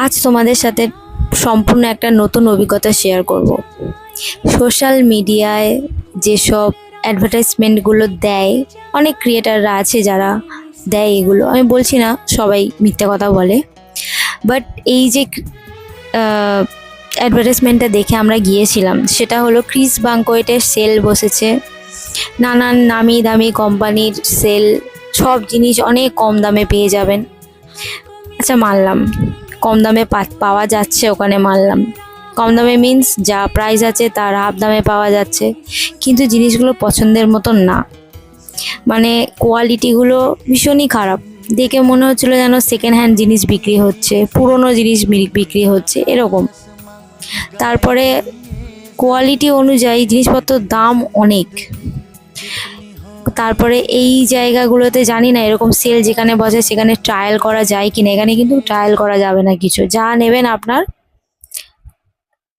আজ তোমাদের সাথে সম্পূর্ণ একটা নতুন অভিজ্ঞতা শেয়ার করব। সোশ্যাল মিডিয়ায় যেসব অ্যাডভার্টাইজমেন্টগুলো দেয়, অনেক ক্রিয়েটাররা আছে যারা দেয় এগুলো, আমি বলছি না সবাই মিথ্যে কথা বলে, বাট এই যে অ্যাডভার্টাইজমেন্টটা দেখে আমরা গিয়েছিলাম সেটা হলো ক্রিস বাঙ্কোয়েটের সেল বসেছে, নানান নামি দামি কোম্পানির সেল, সব জিনিস অনেক কম দামে পেয়ে যাবেন। আচ্ছা মানলাম কম দামে পাওয়া যাচ্ছে, ওখানে মানলাম কম দামে মিন্স যা প্রাইস আছে তার হাফ দামে পাওয়া যাচ্ছে, কিন্তু জিনিসগুলো পছন্দের মতন না। মানে কোয়ালিটিগুলো ভীষণই খারাপ, দেখে মনে হচ্ছিলো যেন সেকেন্ড হ্যান্ড জিনিস বিক্রি হচ্ছে, পুরনো জিনিস বিক্রি হচ্ছে এরকম। তারপরে কোয়ালিটি অনুযায়ী জিনিসপত্রের দাম অনেক। তারপরে এই জায়গাগুলোতে জানি না এরকম সেল যেখানে বসে সেখানে ট্রায়াল করা যায় কিনা, এখানে কিন্তু ট্রায়াল করা যাবে না, কিছু যা নেবেন আপনার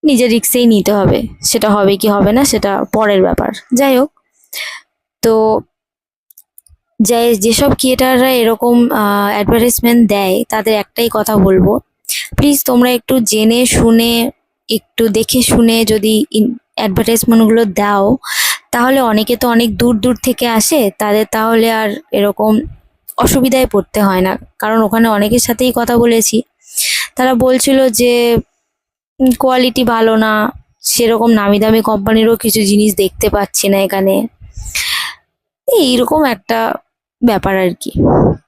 নিজের রিস্কেই নিতে হবে, সেটা হবে কি হবে না সেটা পরের ব্যাপার। যাই হোক, তো যেসব ক্রিয়েটাররা এরকম অ্যাডভার্টাইজমেন্ট দেয় তাদের একটাই কথা বলবো, প্লিজ তোমরা একটু জেনে শুনে, একটু দেখে শুনে যদি অ্যাডভার্টাইজমেন্টগুলো দাও, তাহলে অনেকে তো অনেক দূর দূর থেকে আসে, তাদের তাহলে আর এরকম অসুবিধায় পড়তে হয় না। কারণ ওখানে অনেকের সাথেই কথা বলেছি, তারা বলছিল যে কোয়ালিটি ভালো না, সেরকম নামি দামি কোম্পানিরও কিছু জিনিস দেখতে পাচ্ছি না এখানে, এইরকম একটা ব্যাপার আর কি।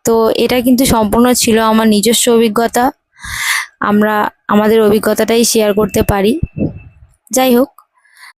তো এটা কিন্তু সম্পূর্ণ ছিল আমার নিজস্ব অভিজ্ঞতা, আমরা আমাদের অভিজ্ঞতাটাই শেয়ার করতে পারি। যাই হোক,